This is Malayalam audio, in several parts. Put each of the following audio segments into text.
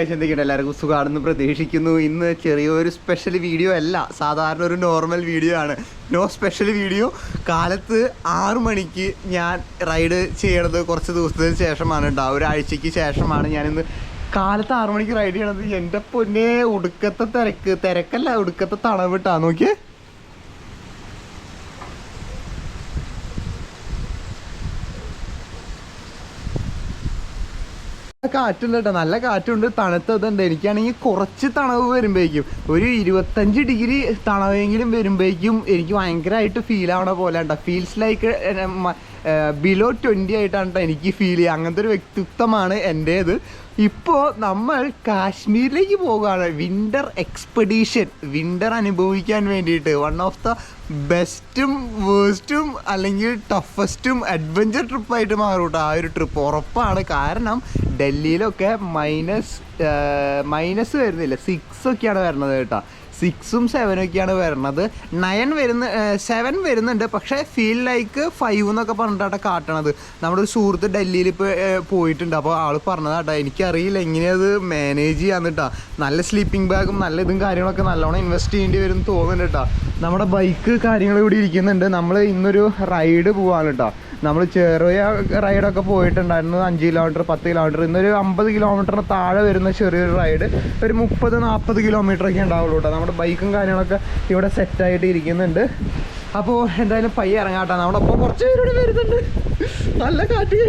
ചിന്തിക്കട്ടെ, എല്ലാവർക്കും സുഖമാണെന്ന് പ്രതീക്ഷിക്കുന്നു. ഇന്ന് ചെറിയൊരു സ്പെഷ്യൽ വീഡിയോ അല്ല, സാധാരണ ഒരു നോർമൽ വീഡിയോ ആണ്. No special video. കാലത്ത് 6 മണിക്ക് ഞാൻ റൈഡ് ചെയ്യണത് കുറച്ച് ദിവസത്തിന് ശേഷമാണ് കേട്ടോ. ഒരാഴ്ചയ്ക്ക് ശേഷമാണ് ഞാനിന്ന് കാലത്ത് 6 മണിക്ക് റൈഡ് ചെയ്യണത്. എൻ്റെ പൊന്നെ, ഒടുക്കത്തെ തിരക്കല്ല, ഒടുക്കത്തെ തണവിട്ടാ. നോക്കിയേ, കാറ്റുണ്ട് കേട്ടോ, നല്ല കാറ്റുണ്ട്, തണുത്തതുണ്ട്. എനിക്കാണെങ്കിൽ കുറച്ച് തണവ് വരുമ്പോഴേക്കും, ഒരു 25 ഡിഗ്രി തണവെങ്കിലും വരുമ്പോഴേക്കും എനിക്ക് ഭയങ്കരമായിട്ട് ഫീൽ ആവണ പോലെ ഉണ്ടോ. ഫീൽസ് ലൈക്ക് ബിലോ 20 ആയിട്ടാണ് കേട്ടോ എനിക്ക് ഫീൽ ചെയ്യുക. അങ്ങനത്തെ ഒരു വ്യക്തിത്വമാണ് എൻ്റേത്. ഇപ്പോൾ നമ്മൾ കാശ്മീരിലേക്ക് പോകുകയാണ്. വിൻ്റർ എക്സ്പെഡീഷൻ, വിൻ്റർ അനുഭവിക്കാൻ വേണ്ടിയിട്ട്. വൺ ഓഫ് ദ ബെസ്റ്റും വേഴ്സ്റ്റും അല്ലെങ്കിൽ ടഫസ്റ്റും അഡ്വഞ്ചർ ട്രിപ്പായിട്ട് മാറും കേട്ടോ ആ ഒരു ട്രിപ്പ്, ഉറപ്പാണ്. കാരണം ഡൽഹിയിലൊക്കെ മൈനസ് വരുന്നില്ല, 6 ഒക്കെയാണ് വരുന്നത് കേട്ടോ. 6ഉം 7ഉം ഒക്കെയാണ് വരുന്നത്. 7 വരുന്നുണ്ട്, പക്ഷേ ഫീൽ ലൈക്ക് 5 എന്നൊക്കെ പറഞ്ഞിട്ടാണ് കാട്ടണത്. നമ്മുടെ ഒരു സുഹൃത്ത് ഡൽഹിയിൽ ഇപ്പോൾ പോയിട്ടുണ്ട്. അപ്പോൾ ആൾ പറഞ്ഞതാട്ടോ, എനിക്കറിയില്ല എങ്ങനെയത് മാനേജ് ചെയ്യാന്നിട്ടാ. നല്ല സ്ലീപ്പിംഗ് ബാഗും നല്ല ഇതും കാര്യങ്ങളൊക്കെ നല്ലോണം ഇൻവെസ്റ്റ് ചെയ്യേണ്ടി വരും തോന്നുന്നുണ്ട് കേട്ടോ. നമ്മുടെ ബൈക്ക് കാര്യങ്ങൾ ഇവിടെ ഇരിക്കുന്നുണ്ട്. നമ്മൾ ഇന്നൊരു റൈഡ് പോവാണ് കേട്ടോ. നമ്മൾ ചെറിയ റൈഡൊക്കെ പോയിട്ടുണ്ടായിരുന്നു, 5 കിലോമീറ്റർ 10 കിലോമീറ്റർ. ഇന്നൊരു 50 കിലോമീറ്ററിന് താഴെ വരുന്ന ചെറിയൊരു റൈഡ്, ഒരു 30-40 കിലോമീറ്ററൊക്കെ ഉണ്ടാവുള്ളൂ കേട്ടോ. നമ്മുടെ ബൈക്കും കാര്യങ്ങളൊക്കെ ഇവിടെ സെറ്റായിട്ട് ഇരിക്കുന്നുണ്ട്. അപ്പോൾ എന്തായാലും പയ്യെ ഇറങ്ങാം കേട്ടോ. നമ്മുടെ ഒപ്പം കുറച്ച് പേരോട് വരുന്നുണ്ട്. നല്ല കാറ്റ്.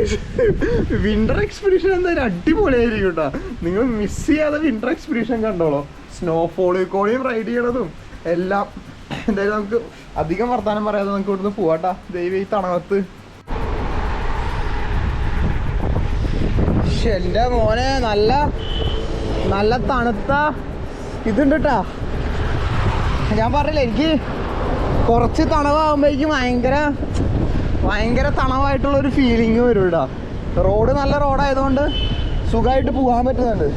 വിൻ്റർ എക്സ്പെഡിഷൻ എന്തായാലും അടിപൊളിയായിരിക്കും കേട്ടോ. നിങ്ങൾ മിസ് ചെയ്യാതെ വിൻ്റർ എക്സ്പെഡിഷൻ കണ്ടോളൂ. സ്നോഫോളിൽ കൂടെയും റൈഡ് ചെയ്യണതും എല്ലാം. എന്തായാലും നമുക്ക് അധികം വർത്താനം പറയാതെ നമുക്ക് ഇവിടുന്ന് പോവാട്ടാ. ദൈവം ഈ തണവത്ത്. എൻ്റെ മോനെ, നല്ല തണുത്ത ഇതുണ്ട് കേട്ടോ. ഞാൻ പറഞ്ഞില്ലേ, എനിക്ക് കുറച്ച് തണവാകുമ്പോഴേക്കും ഭയങ്കര തണവായിട്ടുള്ളൊരു ഫീലിംഗ് വരും കേട്ടോ. റോഡ് നല്ല റോഡായതുകൊണ്ട് സുഖമായിട്ട് പോകാൻ പറ്റുന്നുണ്ട്.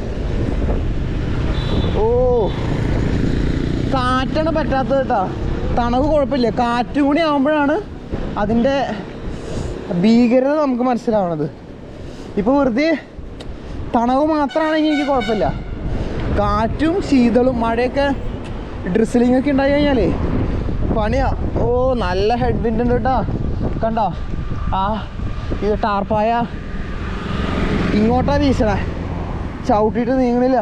ഓ, കാറ്റാണ് പറ്റാത്തത് കേട്ടോ. തണവ് കുഴപ്പമില്ല, കാറ്റും കൂടി ആകുമ്പോഴാണ് അതിൻ്റെ ഭീകരത നമുക്ക് മനസ്സിലാവണത്. ഇപ്പോൾ വെറുതെ തണവ് മാത്രമാണെങ്കിൽ എനിക്ക് കുഴപ്പമില്ല. കാറ്റും ശീതളും മഴയൊക്കെ ഡ്രിസിലിംഗ് ഒക്കെ ഉണ്ടായി കഴിഞ്ഞാലേ പണിയാ. ഓ, നല്ല ഹെഡ് വിൻഡ് ഉണ്ട് കേട്ടോ. കണ്ടോ, ഇത് ടാർപ്പായ ഇങ്ങോട്ടാ വീശണേ, ചവിട്ടിയിട്ട് നീങ്ങണില്ല.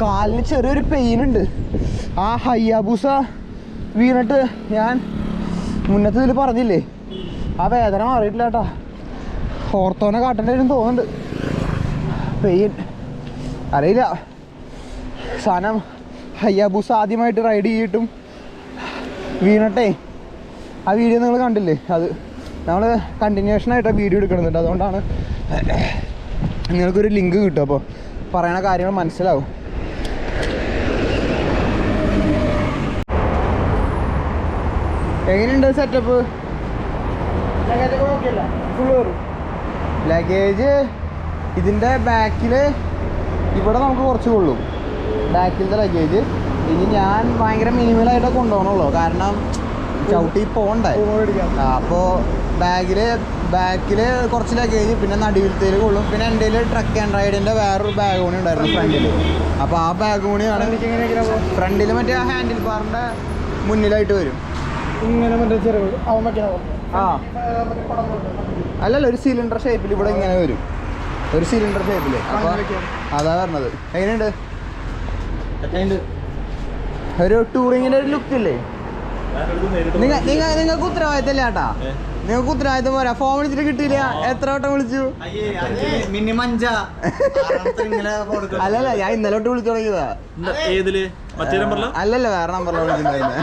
കാലിന് ചെറിയൊരു പെയിനുണ്ട്. ഹയ്യാബൂസ വീണിട്ട് ഞാൻ മുന്നത്തെ ഇതിൽ പറഞ്ഞില്ലേ, ആ വേദന മാറിയിട്ടില്ല കേട്ടോ. ഓർത്തോനെ കാട്ടേണ്ടി വരും തോന്നുന്നുണ്ട്. പെയിൻ അറിയില്ല. സാധനം ഹയ്യാബൂസ ആദ്യമായിട്ട് റൈഡ് ചെയ്തിട്ടും വീണട്ടെ ആ വീഡിയോ നിങ്ങൾ കണ്ടില്ലേ, അത് നമ്മൾ കണ്ടിന്യൂഷനായിട്ട് വീഡിയോ എടുക്കുന്നുണ്ട്. അതുകൊണ്ടാണ് നിങ്ങൾക്കൊരു ലിങ്ക് കിട്ടും, അപ്പോൾ പറയണ കാര്യങ്ങൾ മനസ്സിലാവും. എങ്ങനെയുണ്ട് സെറ്റപ്പ്? ലഗേജ് ഇതിൻ്റെ ബാക്കിൽ ഇവിടെ നമുക്ക് കുറച്ച് കൊള്ളും, ബാക്കിലത്തെ ലഗേജ്. ഇനി ഞാൻ ഭയങ്കര മിനിമലായിട്ടൊക്കെ കൊണ്ടുപോകണുള്ളൂ, കാരണം ചവിട്ടി പോകണ്ടേ. അപ്പോൾ ബാക്കിൽ കുറച്ച് ലഗേജ്, പിന്നെ നടുവിലത്തേൽ കൊള്ളും. പിന്നെ എൻ്റെ കയ്യിൽ ട്രക്ക് ആൻഡ് റൈഡിൻ്റെ വേറൊരു ബാഗ് കൂടി ഉണ്ടായിരുന്നു ഫ്രണ്ടിൽ. അപ്പോൾ ആ ബാഗ് കൂടിയാണ് ഫ്രണ്ടിൽ, മറ്റേ ആ ഹാൻഡിൽ ബാറിൻ്റെ മുന്നിലായിട്ട് വരും. ഇങ്ങനെ മറ്റേ അല്ലല്ല, ഒരു സിലിണ്ടർ ഷേപ്പിൽ ഇവിടെ ഇങ്ങനെ വരും, ഒരു സിലിണ്ടർ ഷേപ്പിൽ. അപ്പോൾ അതാ പറഞ്ഞത്. എങ്ങനെയുണ്ട്? ഒരു ടൂറിങ്ങിൻ്റെ ഒരു ലുക്കില്ലേ? നിങ്ങൾക്ക് ഉത്തരവാദിത്തമില്ല ചേട്ടാ, നിങ്ങൾക്ക് ഉത്തരവാദിത്തം പോരാ. ഫോൺ വിളിച്ചിട്ട് കിട്ടിയില്ല, എത്ര വട്ടം വിളിച്ചു? അല്ലല്ല, ഞാൻ ഇന്നലെ തൊട്ട് വിളിച്ചു തുടങ്ങിയതാ. അല്ലല്ല, വേറെ നമ്പറിലാണ് വിളിച്ചിട്ടുണ്ടായിരുന്നത്.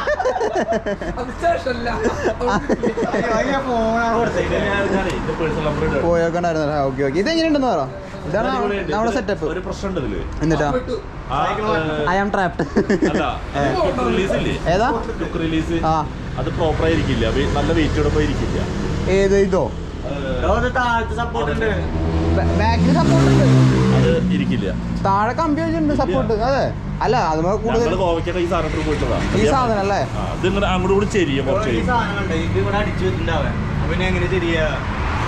പോയൊക്കെ ഉണ്ടായിരുന്നല്ലോ. ഓക്കെ ഓക്കെ, ഇതെങ്ങനെയുണ്ടെന്ന് പറ. ഇതാണ് നമ്മുടെ സെറ്റപ്പ്. എന്നിട്ടാ ഐ ആം ട്രാപ്ഡ്. ഏതാ? അത് പ്രോപ്പർ ആയിരിക്കില്ല, നല്ല വെയിറ്റോടെ പോയിരിക്കില്ല. ഏത് ഇതോ? ബാക്കിൽ സപ്പോർട്ട് ഉണ്ട്, അത് ഇരിക്കില്ല. താഴെ കമ്പി വെച്ചിട്ടുണ്ട് സപ്പോർട്ട്. അതെ, അല്ല അത് കൂടുതൽ ഈ സാധനം അല്ലേ? അങ്ങോട്ട് കൂടി ചെരിയ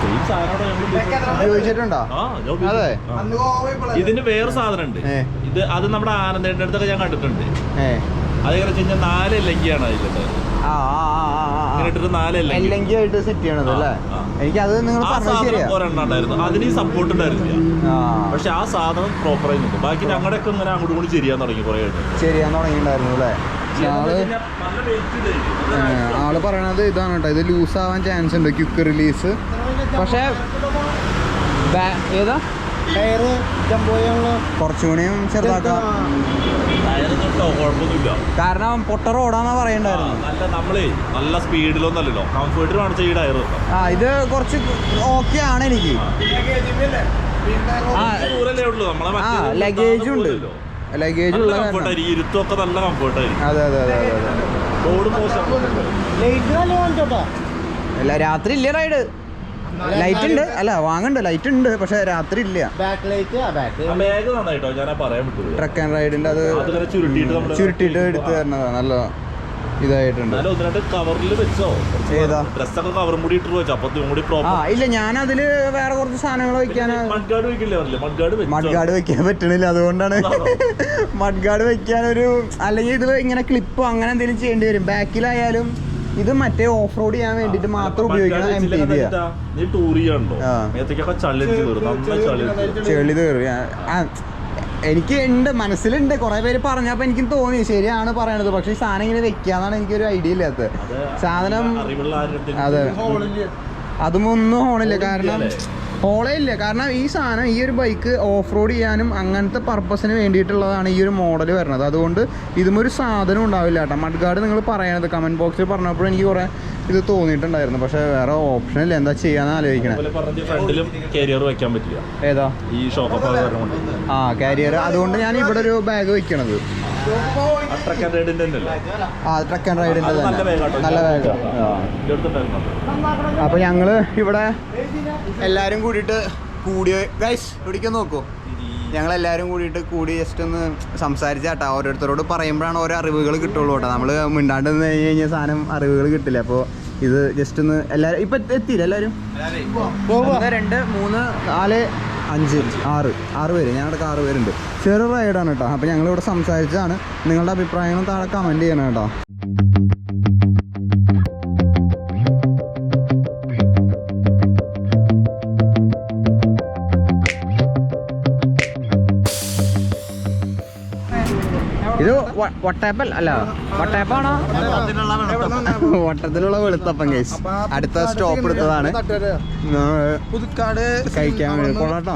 ആ സെയിം സാധനം ഉപയോഗിച്ചിട്ടുണ്ടോ? അതെ. ഇതിന് വേറെ സാധനം ഉണ്ട്. ഇത് അത് നമ്മുടെ ആനന്ദേട്ടൻ്റെ അടുത്തൊക്കെ ഞാൻ കണ്ടിട്ടുണ്ട്. അതെങ്ങനെ വെച്ച് കഴിഞ്ഞാൽ 4 എല്ലങ്കിയാണ് അതിലുണ്ട്. എല്ലങ്കിയായിട്ട് സെറ്റ് ചെയ്യണത് അല്ലേ? എനിക്കത് നിങ്ങൾ ഒരെണ്ണം ഉണ്ടായിരുന്നു, അതിന് ഈ സപ്പോർട്ട് ഉണ്ടായിരുന്നില്ല. പക്ഷെ ആ സാധനം പ്രോപ്പറായി നിൽക്കും. ബാക്കി ഞങ്ങളുടെയൊക്കെ ഇങ്ങനെ അങ്ങോട്ടും കൂടി ചെയ്യാൻ തുടങ്ങി, കുറെ ചെയ്യാൻ തുടങ്ങിയിട്ടുണ്ടായിരുന്നു അല്ലേ? ആള് പറയണത് ഇതാണ് കേട്ടോ, ഇത് ലൂസ് ആവാൻ ചാൻസ് ഉണ്ട്, ക്വിക്ക് റിലീസ്. പക്ഷെ ഏതാ കുറച്ചുകൂടിയും ചെറുതാക്കാം, കാരണം പൊട്ടർ ഓടാന്നാ പറയണ്ടായിരുന്നു. നമ്മളെ നല്ല സ്പീഡിലൊന്നല്ലോ, കംഫർട്ടിൽ കാണിച്ച ഈ ടയർ. ഇത് കുറച്ച് ഓക്കെ ആണ് എനിക്ക്. ലഗേജും ഉണ്ട്, ലഗേജ് ഉള്ള ഇരുത്തൊക്കെ നല്ല കംഫർട്ടായിരിക്കും. അതെ അതെ അതെ അതെ. അല്ല രാത്രി ഇല്ല റൈഡ്, ലൈറ്റ് ഉണ്ട്, അല്ല വാങ്ങണ്ട്, ലൈറ്റ് ഉണ്ട്, പക്ഷെ രാത്രി ഇല്ല. ട്രക്ക് ആൻഡ് റൈഡിന്റെ അത് ചുരുട്ടിയിട്ട് എടുത്ത് തരണതാ, നല്ല ഇതായിട്ടുണ്ട്. ഇല്ല ഞാൻ അതില് വേറെ കുറച്ച് സാധനങ്ങൾ വെക്കാൻ, മഡ്ഗാർഡ് വെക്കാൻ പറ്റണില്ല, അതുകൊണ്ടാണ് മഡ്ഗാർഡ് വെക്കാനൊരു, അല്ലെങ്കിൽ ഇത് ഇങ്ങനെ ക്ലിപ്പോ അങ്ങനെ എന്തെങ്കിലും ചെയ്യേണ്ടി വരും. ബാക്കിലായാലും ഇത് മറ്റേ ഓഫ് റോഡ് ചെയ്യാൻ വേണ്ടിട്ട് മാത്രം ഉപയോഗിക്കണം. ചെളി കയറി എനിക്ക് ഉണ്ട്, മനസ്സിലുണ്ട്. കുറെ പേര് പറഞ്ഞപ്പോ എനിക്കും തോന്നി ശരിയാണ് പറയണത്. പക്ഷെ ഈ സാധനം ഇങ്ങനെ വെക്കാന്നാണ് എനിക്കൊരു ഐഡിയ ഇല്ലാത്തത്. സാധനം അതെ, അതും ഒന്നും ഹോണില്ല, കാരണം ഹോളേ ഇല്ല. കാരണം ഈ സാധനം, ഈ ഒരു ബൈക്ക് ഓഫ് റോഡ് ചെയ്യാനും അങ്ങനത്തെ പർപ്പസിന് വേണ്ടിയിട്ടുള്ളതാണ് ഈ ഒരു മോഡൽ വരുന്നത്. അതുകൊണ്ട് ഇതും ഒരു സാധനം ഉണ്ടാവില്ല കേട്ടോ. മഡ്ഗാർഡ് നിങ്ങൾ പറയണത് കമന്റ് ബോക്സിൽ പറഞ്ഞപ്പോഴും എനിക്ക് കുറെ ഇത് തോന്നിയിട്ടുണ്ടായിരുന്നു. പക്ഷെ വേറെ ഓപ്ഷൻ ഇല്ല, എന്താ ചെയ്യാന്ന് ആലോചിക്കണേ. ഏതാ ആ കാരിയർ, അതുകൊണ്ട് ഞാൻ ഇവിടെ ഒരു ബാഗ് വെക്കണത്. ട്രക്ക് ആൻഡ് റൈഡിന്റെ നല്ല ബാഗ്. അപ്പൊ ഞങ്ങള് ഇവിടെ എല്ലാരും കൂടിയിട്ട് ഗൈസ് പിടിക്കാൻ നോക്കൂ. ഞങ്ങളെല്ലാവരും കൂടി ജസ്റ്റ് ഒന്ന് സംസാരിച്ചാട്ടാ. ഓരോരുത്തരോട് പറയുമ്പോഴാണ് ഓരോ അറിവുകൾ കിട്ടുള്ളൂ കേട്ടോ. നമ്മൾ മിണ്ടാണ്ട് നിന്ന് കഴിഞ്ഞ് കഴിഞ്ഞാൽ സാധനം അറിവുകൾ കിട്ടില്ല. അപ്പോൾ ഇത് ജസ്റ്റ് ഒന്ന് എല്ലാവരും ഇപ്പം എത്തിയില്ല എല്ലാവരും? 1 2 3 4 5 6 പേര്, ഞങ്ങളുടെ 6 പേരുണ്ട്. ചെറു റൈഡാണ് കേട്ടോ. അപ്പോൾ ഞങ്ങളിവിടെ സംസാരിച്ചതാണ്. നിങ്ങളുടെ അഭിപ്രായങ്ങളും താഴെ കമൻറ്റ് ചെയ്യണം കേട്ടോ. ഇത് വട്ടയപ്പൽ അല്ല, വട്ടയപ്പാണോ? വട്ടത്തിലുള്ള വെളുത്തപ്പം കേസ്. അടുത്ത സ്റ്റോപ്പ് എടുത്തതാണ് കഴിക്കാൻ വേണ്ടി. കൊള്ളാട്ടോ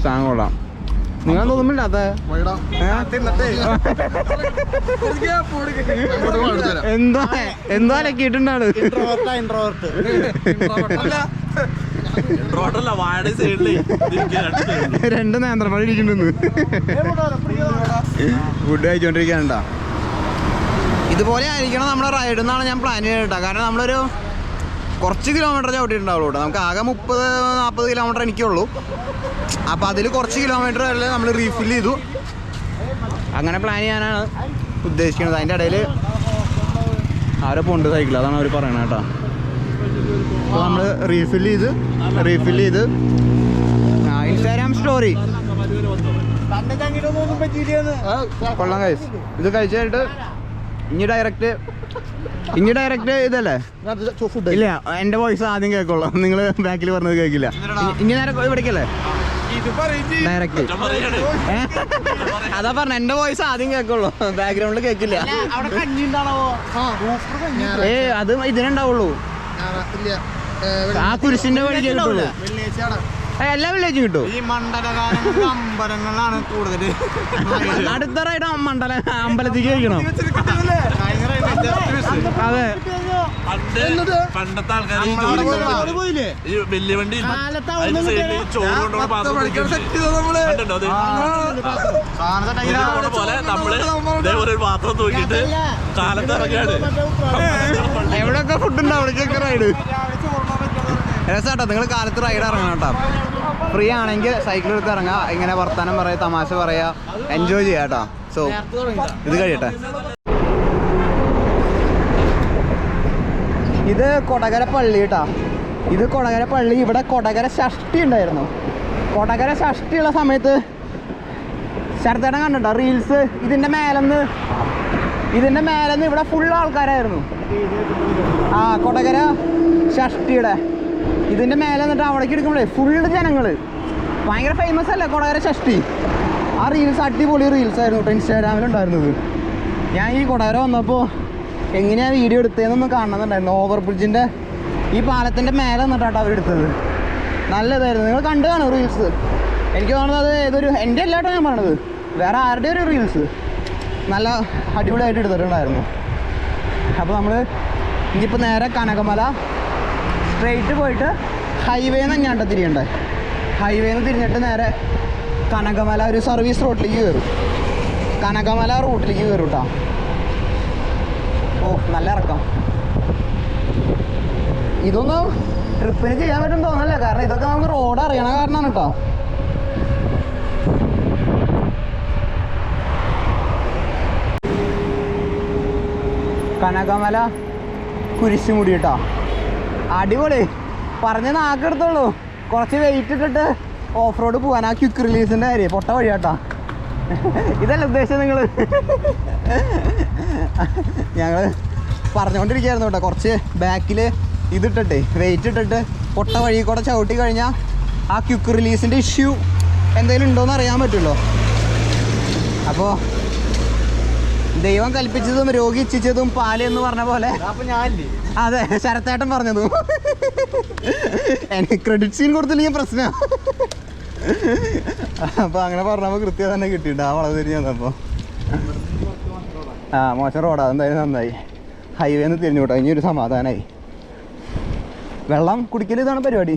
സാധനം, കൊള്ളാം. നിങ്ങൾ തോന്നുന്നില്ലാത്ത എന്താ ലക്കിയിട്ടുണ്ടാണ്. രണ്ട് നേന്ത്രപ്പഴം ഇരിക്കുന്നുണ്ട്. ഫുഡ് കഴിച്ചോണ്ടിരിക്കാനുണ്ട. ഇതുപോലെ ആയിരിക്കണം നമ്മുടെ റൈഡ് എന്നാണ് ഞാൻ പ്ലാൻ ചെയ്തിട്ടാ. കാരണം നമ്മളൊരു കുറച്ച് കിലോമീറ്റർ ചവിട്ടിയിട്ടുണ്ടാവുള്ളൂ കേട്ടോ. നമുക്ക് ആകെ 30-40 കിലോമീറ്റർ എനിക്കുള്ളൂ. അപ്പോൾ അതിൽ കുറച്ച് കിലോമീറ്റർ അല്ലേ നമ്മൾ റീഫിൽ ചെയ്തു. അങ്ങനെ പ്ലാൻ ചെയ്യാനാണ് ഉദ്ദേശിക്കുന്നത്. അതിൻ്റെ ഇടയിൽ ആരോ പോണ്ട് സൈക്കിൾ, അതാണ് അവർ പറയണത് കേട്ടോ. അപ്പോൾ നമ്മൾ റീഫിൽ ചെയ്ത് ഇൻസ്റ്റാഗ്രാം സ്റ്റോറി കൊള്ളാം ഗൈസ്. ഇത് കഴിച്ചിട്ട് ഇനി ഡയറക്റ്റ് ഇതല്ലേ? ഇല്ല, എൻ്റെ വോയിസ് ആദ്യം കേൾക്കുള്ളൂ, നിങ്ങൾ ബാക്കിൽ പറഞ്ഞത് കേൾക്കില്ല. ഇനി നേരെ ഇവിടേക്കല്ലേ ഡയറക്റ്റ്? അതാ പറഞ്ഞ, എൻ്റെ വോയിസ് ആദ്യം കേൾക്കുള്ളൂ, ബാക്ക്ഗ്രൗണ്ടിൽ കേൾക്കില്ല. അത് ഇതിനുണ്ടാവുള്ളൂ, ആ കുരിശിന്റെ വഴി കേൾക്കുള്ളൂ. എല്ലാ വില്ലേജും കിട്ടും. ഈ അമ്പലങ്ങളിലാണ് കൂടുതൽ. അടുത്ത റൈഡ് അമ്പലത്തിലേക്ക് കഴിക്കണം. അതെ, പണ്ടത്തെ ആൾക്കാർ വലിയ വണ്ടി പോലെ നമ്മള് ഇതേപോലെ ഒരു പാത്രം തൂക്കിയിട്ട് കാലത്ത് ഇറങ്ങിയാണ്. എവിടെയൊക്കെ ഫുഡ് ഉണ്ട് അവിടേക്കൊക്കെ റൈഡ് രസാട്ടോ. നിങ്ങൾ കാലത്ത് റൈഡ് ഇറങ്ങണം കേട്ടോ. ഫ്രീ ആണെങ്കിൽ സൈക്കിൾ എടുത്ത് ഇറങ്ങാം, ഇങ്ങനെ വർത്താനം പറയാം, തമാശ പറയാം, എൻജോയ് ചെയ്യാം കേട്ടോ. സോ ഇത് കഴിയട്ടെ. ഇത് കൊടകര പള്ളി കേട്ടോ. ഇത് കൊടകര പള്ളി. ഇവിടെ കൊടകര ഷഷ്ടി ഉണ്ടായിരുന്നു. കൊടകര ഷഷ്ടിയുള്ള സമയത്ത് ശരത്തേട്ടൻ കണ്ടിട്ടോ റീൽസ്? ഇതിൻ്റെ മേലെന്ന് ഇവിടെ ഫുൾ ആൾക്കാരായിരുന്നു. ആ കൊടകര ഷഷ്ടിയുടെ ഇതിൻ്റെ മേലെ എന്നിട്ട് അവിടേക്ക് എടുക്കുമ്പോഴേ ഫുള്ള് ജനങ്ങൾ. ഭയങ്കര ഫേമസ് അല്ലേ കൊടകര ഷഷ്ടി? ആ റീൽസ് അടിപൊളി റീൽസ് ആയിരുന്നു കേട്ടോ ഇൻസ്റ്റാഗ്രാമിലുണ്ടായിരുന്നത്. ഞാൻ ഈ കൊടകര വന്നപ്പോൾ എങ്ങനെയാണ് വീഡിയോ എടുത്തതെന്നൊന്ന് കാണണമെന്നുണ്ടായിരുന്നു. ഓവർ ബ്രിഡ്ജിൻ്റെ ഈ പാലത്തിൻ്റെ മേലെ നിന്നിട്ടാണ് അവരെടുത്തത്. നല്ല ഇതായിരുന്നു. നിങ്ങൾ കണ്ടു കാണും റീൽസ്. എനിക്ക് തോന്നുന്നത് അത് ഏതൊരു എൻ്റെ എല്ലാട്ടോ ഞാൻ പറയണത്, വേറെ ആരുടെ ഒരു റീൽസ് നല്ല അടിപൊളിയായിട്ട് എടുത്തിട്ടുണ്ടായിരുന്നു. അപ്പോൾ നമ്മൾ ഇനിയിപ്പോൾ നേരെ കനകമല സ്ട്രെയിറ്റ് പോയിട്ട് ഹൈവേന്ന് തന്നെയാണ് തിരിയണ്ടേ. ഹൈവേന്ന് തിരിഞ്ഞിട്ട് നേരെ കനകമല ഒരു സർവീസ് റോഡിലേക്ക് കയറും. കനകമല റൂട്ടിലേക്ക് കയറും കേട്ടോ. ഓ നല്ല ഇറക്കം. ഇതൊന്നും ട്രിപ്പിന് ചെയ്യാൻ പറ്റും തോന്നല്ല, കാരണം ഇതൊക്കെ നമുക്ക് റോഡ് അറിയണ കാരണമാണ് കേട്ടോ. കനകമല കുരിശുമുടി കേട്ടോ. അടിപൊളി. പറഞ്ഞ് നാക്കെടുത്തോളൂ. കുറച്ച് വെയിറ്റ് ഇട്ടിട്ട് ഓഫ് റോഡ് പോകാൻ. ആ ക്വിക്ക് റിലീസിൻ്റെ കാര്യം പൊട്ട വഴി കേട്ടോ. ഇതല്ല ഉദ്ദേശം നിങ്ങൾ. ഞങ്ങൾ പറഞ്ഞുകൊണ്ടിരിക്കുകയായിരുന്നു കേട്ടോ. കുറച്ച് ബാക്കിൽ ഇതിട്ടിട്ട് വെയിറ്റ് ഇട്ടിട്ട് പൊട്ട വഴി കൂടെ ചവിട്ടി കഴിഞ്ഞാൽ ആ ക്വിക്ക് റിലീസിൻ്റെ ഇഷ്യൂ എന്തെങ്കിലും ഉണ്ടോയെന്ന് അറിയാൻ പറ്റുമല്ലോ. അപ്പോൾ ദൈവം കൽപ്പിച്ചതും രോഗി ഇച്ഛിച്ചതും പാല് എന്ന് പറഞ്ഞ പോലെ അതെ ശരത്തേട്ടൻ പറഞ്ഞതും. എനിക്ക് ക്രെഡിറ്റ് സീൻ കൊടുത്തില്ലെങ്കിൽ പ്രശ്നമാണ്. അപ്പോൾ അങ്ങനെ പറഞ്ഞപ്പോൾ കൃത്യം തന്നെ കിട്ടിയിട്ടുണ്ട്. ആ വളവ് തിരിഞ്ഞ് വന്നപ്പോൾ ആ മോശം റോഡാ. എന്തായാലും നന്നായി. ഹൈവേന്ന് തിരിഞ്ഞു വിട്ടോ. ഇനി ഒരു സമാധാനമായി. വെള്ളം കുടിക്കൽ ഇതാണ് പരിപാടി.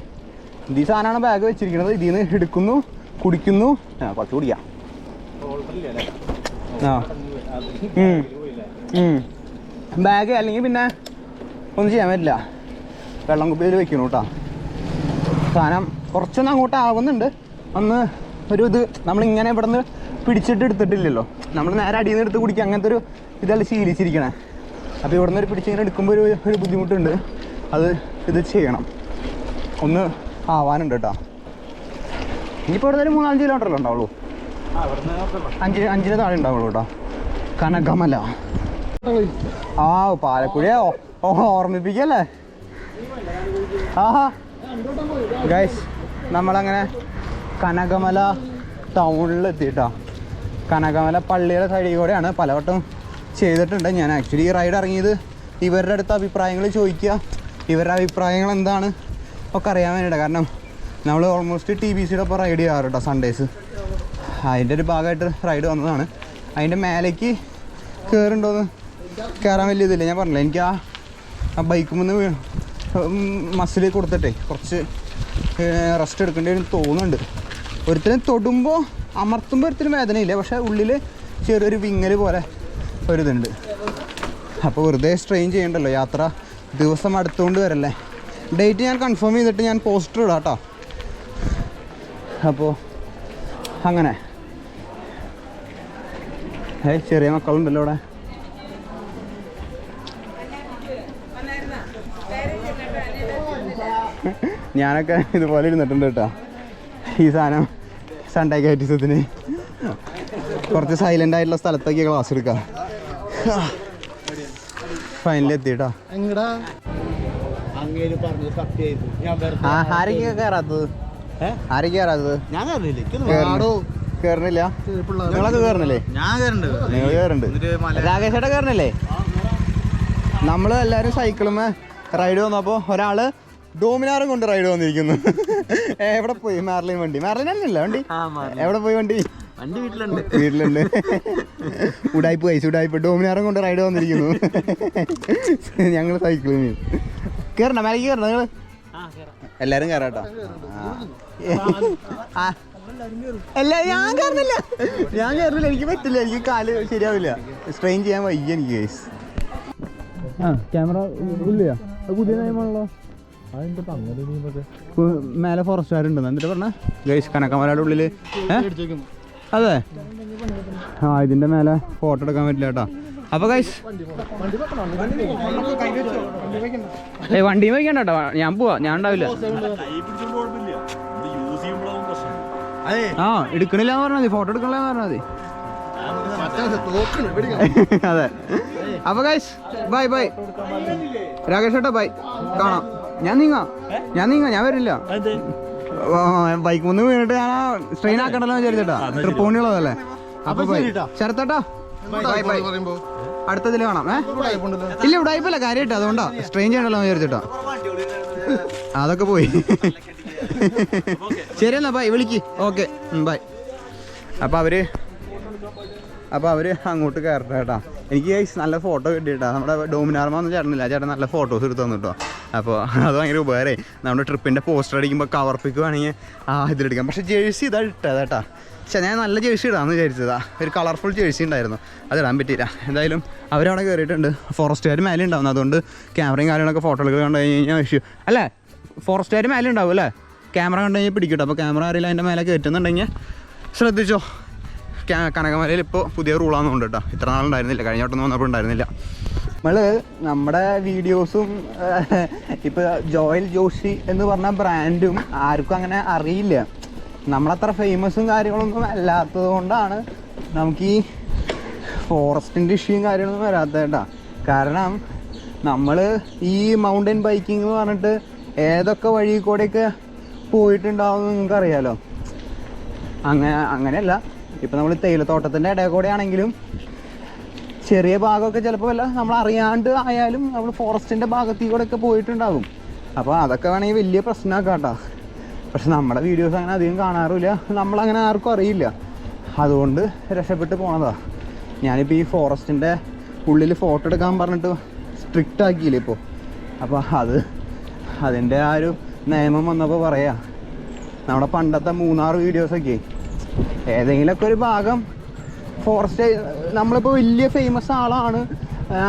ഈ സാധനമാണ് ബാഗ് വെച്ചിരിക്കുന്നത്. ഇതിൽ നിന്ന് എടുക്കുന്നു, കുടിക്കുന്നു. കുറച്ച് കുടിക്കാം. ആ ബാഗ് അല്ലെങ്കിൽ പിന്നെ ഒന്നും ചെയ്യാൻ പറ്റില്ല. വെള്ളം കുപ്പിയിൽ വെക്കണം കേട്ടോ. സാധനം കുറച്ചൊന്നും അങ്ങോട്ട് ആവുന്നുണ്ട്. ഒന്ന് ഒരു ഇത് നമ്മളിങ്ങനെ ഇവിടെ നിന്ന് പിടിച്ചിട്ട് എടുത്തിട്ടില്ലല്ലോ. നമ്മൾ നേരെ അടിയിൽ നിന്ന് എടുത്ത് കുടിക്കുക. അങ്ങനത്തെ ഒരു ഇതല്ല ശീലിച്ചിരിക്കണേ. അപ്പോൾ ഇവിടെ നിന്ന് ഒരു പിടിച്ചിങ്ങനെ എടുക്കുമ്പോൾ ഒരു ബുദ്ധിമുട്ടുണ്ട്. അത് ഇത് ചെയ്യണം. ഒന്ന് ആവാനുണ്ട് കേട്ടോ. ഇനിയിപ്പോൾ ഇവിടെ ഒരു 3-4 കിലോമീറ്ററല്ലേ ഉണ്ടാവുള്ളൂ. 5 താഴെ ഉണ്ടാവുള്ളൂ കേട്ടോ. കനകമല. ആ പാലക്കുഴിയെ ഓർമ്മിപ്പിക്കല്ലേ. ആഹാ ഗൈസ്, നമ്മളങ്ങനെ കനകമല ടൗണിലെത്തിയിട്ടോ. കനകമല പള്ളിയുടെ സൈഡിൽ കൂടെയാണ്. പലവട്ടം ചെയ്തിട്ടുണ്ട് ഞാൻ. ആക്ച്വലി ഈ റൈഡ് ഇറങ്ങിയത് ഇവരുടെ അടുത്ത് അഭിപ്രായങ്ങൾ ചോദിക്കുക, ഇവരുടെ അഭിപ്രായങ്ങൾ എന്താണ് ഒക്കെ അറിയാൻ വേണ്ടിയിട്ട്. കാരണം നമ്മൾ ഓൾമോസ്റ്റ് TBCയുടെ ഒപ്പം റൈഡ് ചെയ്യാറ് കേട്ടോ സൺഡേസ്. അതിൻ്റെ ഒരു ഭാഗമായിട്ട് റൈഡ് വന്നതാണ്. അതിൻ്റെ മേലേക്ക് കയറുണ്ടോയെന്ന് കയറാൻ വലിയ ഇതില്ല. ഞാൻ പറഞ്ഞില്ല, എനിക്ക് ആ ബൈക്കിൽ നിന്ന് മസിൽ കൊടുത്തിട്ടേ കുറച്ച് റെസ്റ്റ് എടുക്കേണ്ടി വരും തോന്നുന്നുണ്ട്. ഒരുത്തരും തൊടുമ്പോൾ അമർത്തുമ്പോൾ ഒരുത്തരും വേദനയില്ല, പക്ഷേ ഉള്ളിൽ ചെറിയൊരു വിങ്ങൽ പോലെ ഒരിതുണ്ട്. അപ്പോൾ വെറുതെ സ്ട്രെയിൻ ചെയ്യണ്ടല്ലോ. യാത്ര ദിവസം അടുത്തുകൊണ്ട് വരല്ലേ. ഡേറ്റ് ഞാൻ കൺഫേം ചെയ്തിട്ട് ഞാൻ പോസ്റ്റർ ഇടാം കേട്ടോ. അപ്പോൾ അങ്ങനെ ചെറിയ മക്കളുണ്ടല്ലോ ഇവിടെ. ഞാനൊക്കെ ഇതുപോലെ ഇരുന്നിട്ടുണ്ട് കേട്ടോ. ഈ സാധനം സൺഡേ കാറ്റിസത്തിന് കുറച്ച് സൈലൻ്റ് ആയിട്ടുള്ള സ്ഥലത്തൊക്കെ ക്ലാസ് എടുക്കാം. ഫൈനലി എത്തി കേട്ടോ. ആരൊക്കെ കയറാത്തത്? ആരൊക്കെ കയറാത്തത്? കേറണില്ല. നിങ്ങളൊക്കെ കയറണില്ലേ? നിങ്ങൾ കയറുന്നുണ്ട്. രാകേഷേട്ട കയറണില്ലേ? നമ്മൾ എല്ലാവരും സൈക്കിളുമേ റൈഡ് വന്നപ്പോൾ ഒരാള് ഡോമിനാറും കൊണ്ട് റൈഡ് വന്നിരിക്കുന്നു. എവിടെ പോയി? മാർലിൻ വണ്ടി. മാർലിനല്ല വണ്ടി. എവിടെ പോയി വണ്ടി? വീട്ടിലുണ്ട്. ഉടായ്പ കഴിച്ചു. ഉടായ്പ ഡോമിനാറും കൊണ്ട് റൈഡ് വന്നിരിക്കുന്നു. ഞങ്ങൾ സൈക്കിളിൽ കയറണ്ട. മേലേക്ക് കയറണ്ട നിങ്ങൾ? എല്ലാരും കയറാട്ടോ. അല്ല ഞാൻ കയറുന്നില്ല. എനിക്ക് പറ്റില്ല. എനിക്ക് കാല് ശരിയാവില്ല. സ്ട്രെയിൻ ചെയ്യാൻ വയ്യ എനിക്ക്. ഗൈസ് ക്യാമറ ഇല്ലയോ? പുതിയ നിയമമാണല്ലോ. മേലെ ഫോറസ്റ്റുകാരുണ്ടെന്ന് എന്നിട്ട് പറഞ്ഞ ഗൈസ് കനകമലയുടെ ഉള്ളിൽ. അതെ ആ ഇതിൻ്റെ മേലെ ഫോട്ടോ എടുക്കാൻ പറ്റില്ല കേട്ടോ. അപ്പോൾ ഗൈസ് വണ്ടി വയ്ക്കണ്ട കേട്ടോ, ഞാൻ പോവാ, ഞാൻ ഉണ്ടാവില്ല. ആ എടുക്കണില്ല എന്ന് പറഞ്ഞാൽ മതി, ഫോട്ടോ എടുക്കണില്ല എന്ന് പറഞ്ഞാൽ മതി. അതെ. അപ്പൊ ഗൈസ് ബൈ ബൈ രാകേഷ് ഏട്ടാ, ബൈ, കാണാം. ഞാൻ നീങ്ങാം, ഞാൻ വരില്ല. ബൈക്ക് മുന്ന് വീണിട്ട് ഞാൻ സ്ട്രെയിൻ ആക്കണ്ടല്ലോ വിചാരിച്ചേട്ടാ, ട്രിപ്പ് പോണിയുള്ളതല്ലേ. അപ്പൊ ബൈ ശരത്തേട്ടാ, ബൈ ബൈ, അടുത്തതിൽ കാണാം. ഇല്ല ഉടായിപ്പല്ല കാര്യമായിട്ട്, അതുകൊണ്ടാ സ്ട്രെയിൻ ചെയ്യണല്ലോ വിചാരിച്ചേട്ടാ. അതൊക്കെ പോയി. ശരി എന്നാ ബൈ, വിളിക്ക്. Okay bye. അപ്പോൾ അവർ അങ്ങോട്ട് കയറട്ടെ കേട്ടോ. എനിക്ക് നല്ല ഫോട്ടോ കിട്ടിയിട്ടാ. നമ്മുടെ ഡോമിനാർമ ഒന്നും ചേട്ടനില്ല, ചേട്ടൻ നല്ല ഫോട്ടോസ് എടുത്ത് തന്നു കേട്ടോ. അപ്പോൾ അത് ഭയങ്കര ഉപകാരമായി. നമ്മുടെ ട്രിപ്പിൻ്റെ പോസ്റ്റർ അടിക്കുമ്പോൾ കവർ പിക്ക് വേണമെങ്കിൽ ഇതിലെടുക്കാം. പക്ഷേ ജേഴ്സി ഇതാ ഇട്ടത് കേട്ടോ. പക്ഷേ ഞാൻ നല്ല ജേഴ്സി ഇടാമെന്ന് വിചാരിച്ചതാ, ഒരു കളർഫുൾ ജേഴ്സി ഉണ്ടായിരുന്നു, അതിടാൻ പറ്റിയില്ല. എന്തായാലും അവരവിടെ കയറിയിട്ടുണ്ട്. ഫോറസ്റ്റുകാർ മേലെ ഉണ്ടാവുന്നു, അതുകൊണ്ട് ക്യാമറയും കാര്യങ്ങളൊക്കെ ഫോട്ടോകൾ കണ്ടു കഴിഞ്ഞാൽ ഇഷ്യൂ അല്ലേ. ഫോറസ്റ്റുകാർ മേലെ ഉണ്ടാവും അല്ലേ, ക്യാമറ കണ്ടു കഴിഞ്ഞാൽ പിടിക്കട്ടോ. അപ്പോൾ ക്യാമറ ആരെങ്കിലും അതിൻ്റെ മേലെ കയറ്റുന്നുണ്ടെങ്കിൽ ശ്രദ്ധിച്ചോ. കനകമലയിൽ ഇപ്പോൾ പുതിയ റൂളാണെന്നുണ്ട് കേട്ടോ. ഇത്ര നാളുണ്ടായിരുന്നില്ല, കഴിഞ്ഞ വട്ടം വന്നപ്പോൾ ഉണ്ടായിരുന്നില്ല. നമ്മുടെ വീഡിയോസും ഇപ്പോൾ ജോയൽ ജോഷി എന്ന് പറഞ്ഞ ബ്രാൻഡും ആർക്കും അങ്ങനെ അറിയില്ല. നമ്മളത്ര ഫേമസും കാര്യങ്ങളൊന്നും അല്ലാത്തത് കൊണ്ടാണ് നമുക്ക് ഈ ഫോറസ്റ്റിൻ്റെ ഇഷ്യൂയും കാര്യങ്ങളൊന്നും വരാത്തത് കേട്ടോ. കാരണം നമ്മൾ ഈ മൗണ്ടൻ ബൈക്കിംഗ് എന്ന് പറഞ്ഞിട്ട് ഏതൊക്കെ വഴി കൂടെയൊക്കെ പോയിട്ടുണ്ടാവും നിങ്ങൾക്കറിയാലോ. അങ്ങനെയല്ല, ഇപ്പം നമ്മൾ തേയിലത്തോട്ടത്തിൻ്റെ ഇടയിൽ കൂടെ ആണെങ്കിലും ചെറിയ ഭാഗമൊക്കെ ചിലപ്പോൾ വല്ല നമ്മൾ അറിയാണ്ട് ആയാലും നമ്മൾ ഫോറസ്റ്റിൻ്റെ ഭാഗത്തിൽ കൂടെ ഒക്കെ പോയിട്ടുണ്ടാകും. അപ്പോൾ അതൊക്കെ വേണമെങ്കിൽ വലിയ പ്രശ്നമാക്കാം കേട്ടോ. പക്ഷെ നമ്മുടെ വീഡിയോസ് അങ്ങനെ അധികം കാണാറില്ല, നമ്മളങ്ങനെ ആർക്കും അറിയില്ല, അതുകൊണ്ട് രക്ഷപ്പെട്ട് പോണതാണ്. ഞാനിപ്പോൾ ഈ ഫോറസ്റ്റിൻ്റെ ഉള്ളിൽ ഫോട്ടോ എടുക്കാൻ പറഞ്ഞിട്ട് സ്ട്രിക്റ്റ് ആക്കിയില്ലേ ഇപ്പോൾ. അപ്പോൾ അതിൻ്റെ ആ ഒരു നിയമം വന്നപ്പോൾ പറയാം, നമ്മുടെ പണ്ടത്തെ മൂന്നാർ വീഡിയോസൊക്കെ ഏതെങ്കിലുമൊക്കെ ഒരു ഭാഗം ഫോറസ്റ്റ് നമ്മളിപ്പോൾ വലിയ ഫേമസ് ആളാണ്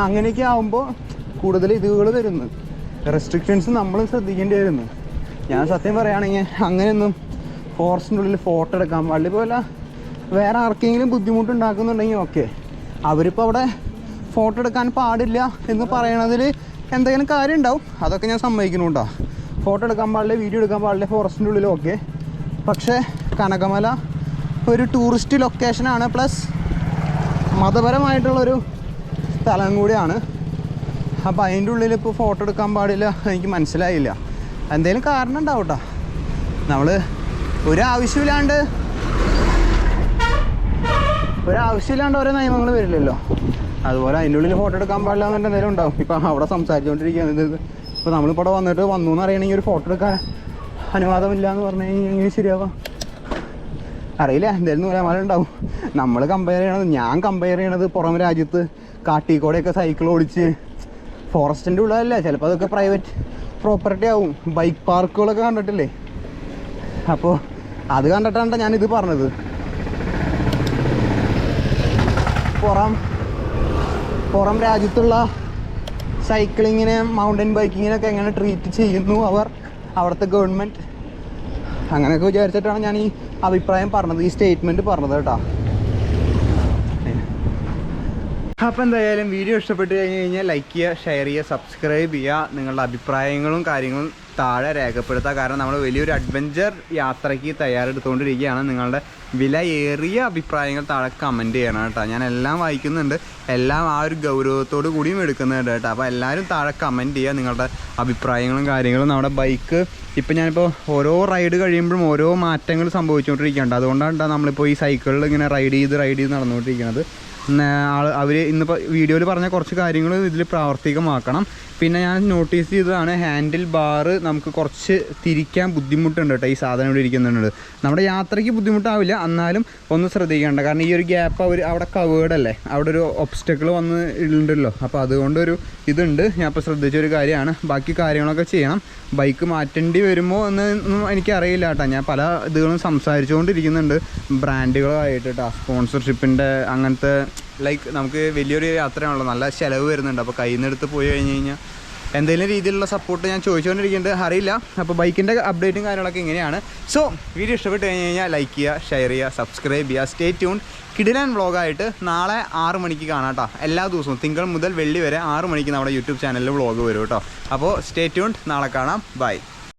അങ്ങനെയൊക്കെ ആകുമ്പോൾ കൂടുതൽ ഇതുകൾ വരുന്നു, റെസ്ട്രിക്ഷൻസ് നമ്മളും ശ്രദ്ധിക്കേണ്ടി വരുന്നു. ഞാൻ സത്യം പറയുകയാണെങ്കിൽ അങ്ങനെയൊന്നും ഫോറസ്റ്റിൻ്റെ ഉള്ളിൽ ഫോട്ടോ എടുക്കാൻ പാടില്ല. പോലെ വേറെ ആർക്കെങ്കിലും ബുദ്ധിമുട്ടുണ്ടാക്കുന്നുണ്ടെങ്കിൽ ഓക്കെ, അവരിപ്പോൾ അവിടെ ഫോട്ടോ എടുക്കാൻ പാടില്ല എന്ന് പറയണതിൽ എന്തെങ്കിലും കാര്യം ഉണ്ടാവും, അതൊക്കെ ഞാൻ സമ്മതിക്കുന്നുണ്ടോ. ഫോട്ടോ എടുക്കാൻ പാടില്ല, വീഡിയോ എടുക്കാൻ പാടില്ല ഫോറസ്റ്റിൻ്റെ ഉള്ളിൽ ഓക്കെ. പക്ഷേ കനകമല ഒരു ടൂറിസ്റ്റ് ലൊക്കേഷനാണ്, പ്ലസ് മതപരമായിട്ടുള്ളൊരു സ്ഥലം കൂടിയാണ്. അപ്പോൾ അതിൻ്റെ ഉള്ളിൽ ഇപ്പോൾ ഫോട്ടോ എടുക്കാൻ പാടില്ല എനിക്ക് മനസ്സിലായില്ല. എന്തെങ്കിലും കാരണം ഉണ്ടാവും കേട്ടോ. നമ്മൾ ഒരാവശ്യമില്ലാണ്ട് ഓരോ നിയമങ്ങൾ വരില്ലല്ലോ. അതുപോലെ അതിൻ്റെ ഉള്ളിൽ ഫോട്ടോ എടുക്കാൻ പാടില്ല എന്നിട്ട് എന്തെങ്കിലും ഉണ്ടാവും. ഇപ്പം അവിടെ സംസാരിച്ചുകൊണ്ടിരിക്കുകയാണ്. ഇപ്പോൾ നമ്മളിപ്പോൾ അവിടെ വന്നു എന്ന് അറിയണമെങ്കിൽ ഒരു ഫോട്ടോ എടുക്കാൻ അനുവാദമില്ല എന്ന് പറഞ്ഞു കഴിഞ്ഞാൽ എങ്ങനെ ശരിയാവാം അറിയില്ല. എന്തായാലും നൂലാമാല ഉണ്ടാവും. ഞാൻ കമ്പയർ ചെയ്യണത് പുറം രാജ്യത്ത് കാട്ടിക്കൂടെയൊക്കെ സൈക്കിൾ ഓടിച്ച് ഫോറസ്റ്റിൻ്റെ ഉള്ളതല്ല, ചിലപ്പോൾ അതൊക്കെ പ്രൈവറ്റ് പ്രോപ്പർട്ടി ആവും. ബൈക്ക് പാർക്കുകളൊക്കെ കണ്ടിട്ടില്ലേ, അപ്പോൾ അത് കണ്ടിട്ടാണ് ഞാനിത് പറഞ്ഞത്. പുറം രാജ്യത്തുള്ള സൈക്ലിങ്ങിനെ മൗണ്ടൻ ബൈക്കിങ്ങിനൊക്കെ എങ്ങനെ ട്രീറ്റ് ചെയ്യുന്നു അവിടുത്തെ ഗവൺമെൻറ്, അങ്ങനെയൊക്കെ വിചാരിച്ചിട്ടാണ് ഞാൻ ഈ അഭിപ്രായം പറഞ്ഞത്, ഈ സ്റ്റേറ്റ്മെൻറ്റ് പറഞ്ഞത് കേട്ടോ. അപ്പോൾ എന്തായാലും വീഡിയോ ഇഷ്ടപ്പെട്ട് കഴിഞ്ഞാൽ ലൈക്ക് ചെയ്യുക, ഷെയർ ചെയ്യുക, സബ്സ്ക്രൈബ് ചെയ്യുക. നിങ്ങളുടെ അഭിപ്രായങ്ങളും കാര്യങ്ങളും താഴെ രേഖപ്പെടുത്തുക. കാരണം നമ്മൾ വലിയൊരു അഡ്വഞ്ചർ യാത്രയ്ക്ക് തയ്യാറെടുത്തുകൊണ്ടിരിക്കുകയാണ്. നിങ്ങളുടെ വിലയേറിയ അഭിപ്രായങ്ങൾ താഴെ കമൻറ്റ് ചെയ്യണം കേട്ടോ. ഞാൻ എല്ലാം വായിക്കുന്നുണ്ട്, എല്ലാം ആ ഒരു ഗൗരവത്തോടു കൂടിയും എടുക്കുന്നുണ്ട് കേട്ടോ. അപ്പോൾ എല്ലാവരും താഴെ കമൻറ്റ് ചെയ്യുക നിങ്ങളുടെ അഭിപ്രായങ്ങളും കാര്യങ്ങളും. നമ്മുടെ ബൈക്ക് ഇപ്പം ഞാനിപ്പോൾ ഓരോ റൈഡ് കഴിയുമ്പോഴും ഓരോ മാറ്റങ്ങൾ സംഭവിച്ചുകൊണ്ടിരിക്കുകയുണ്ട്. അതുകൊണ്ടാണ് നമ്മളിപ്പോൾ ഈ സൈക്കിളിൽ ഇങ്ങനെ റൈഡ് ചെയ്ത് നടന്നുകൊണ്ടിരിക്കുന്നത്. അവർ ഇന്നിപ്പോൾ വീഡിയോയിൽ പറഞ്ഞ കുറച്ച് കാര്യങ്ങൾ ഇതിൽ പ്രാവർത്തികമാക്കണം. പിന്നെ ഞാൻ നോട്ടീസ് ചെയ്തതാണ്, ഹാൻഡിൽ ബാറ് നമുക്ക് കുറച്ച് തിരിക്കാൻ ബുദ്ധിമുട്ടുണ്ട് കേട്ടോ. ഈ സാധനം ഇവിടെ ഇരിക്കുന്നുണ്ട്. നമ്മുടെ യാത്രയ്ക്ക് ബുദ്ധിമുട്ടാവില്ല, എന്നാലും ഒന്ന് ശ്രദ്ധിക്കേണ്ട. കാരണം ഈ ഒരു ഗ്യാപ്പ് അവിടെ കവേർഡല്ലേ, അവിടെ ഒരു ഒബ്സ്റ്റക്കിൾ ഉണ്ടല്ലോ. അപ്പോൾ അതുകൊണ്ടൊരു ഇതുണ്ട്. ഞാൻ ഇപ്പോൾ ശ്രദ്ധിച്ചൊരു കാര്യമാണ്. ബാക്കി കാര്യങ്ങളൊക്കെ ചെയ്യണം. ബൈക്ക് മാറ്റേണ്ടി വരുമോ എന്നൊന്നും എനിക്കറിയില്ല കേട്ടോ. ഞാൻ പല ഇതുകളും സംസാരിച്ചുകൊണ്ടിരിക്കുന്നുണ്ട് ബ്രാൻഡുകളായിട്ട് കേട്ടോ. സ്പോൺസർഷിപ്പിൻ്റെ അങ്ങനത്തെ ലൈക്ക് നമുക്ക് വലിയൊരു യാത്രയാണല്ലോ, നല്ല ചിലവ് വരുന്നുണ്ട്. അപ്പോൾ കയ്യിൽ നിന്ന് എടുത്ത് പോയി കഴിഞ്ഞ് കഴിഞ്ഞാൽ എന്തെങ്കിലും രീതിയിലുള്ള സപ്പോർട്ട് ഞാൻ ചോദിച്ചുകൊണ്ടിരിക്കുന്നുണ്ട്, അറിയില്ല. അപ്പോൾ ബൈക്കിൻ്റെ അപ്ഡേറ്റും കാര്യങ്ങളൊക്കെ ഇങ്ങനെയാണ്. സോ വീഡിയോ ഇഷ്ടപ്പെട്ട് കഴിഞ്ഞ് കഴിഞ്ഞാൽ ലൈക്ക് ചെയ്യുക, ഷെയർ ചെയ്യുക, സബ്സ്ക്രൈബ് ചെയ്യുക. Stay tune. കിടിലൻ വ്ളോഗായിട്ട് നാളെ 6 മണിക്ക് കാണാം കേട്ടോ. എല്ലാ ദിവസവും തിങ്കൾ മുതൽ വെള്ളി വരെ 6 മണിക്ക് നമ്മുടെ യൂട്യൂബ് ചാനലിൽ വ്ളോഗ് വരും കേട്ടോ. അപ്പോൾ സ്റ്റേ ട്യൂൺ, നാളെ കാണാം. ബൈ.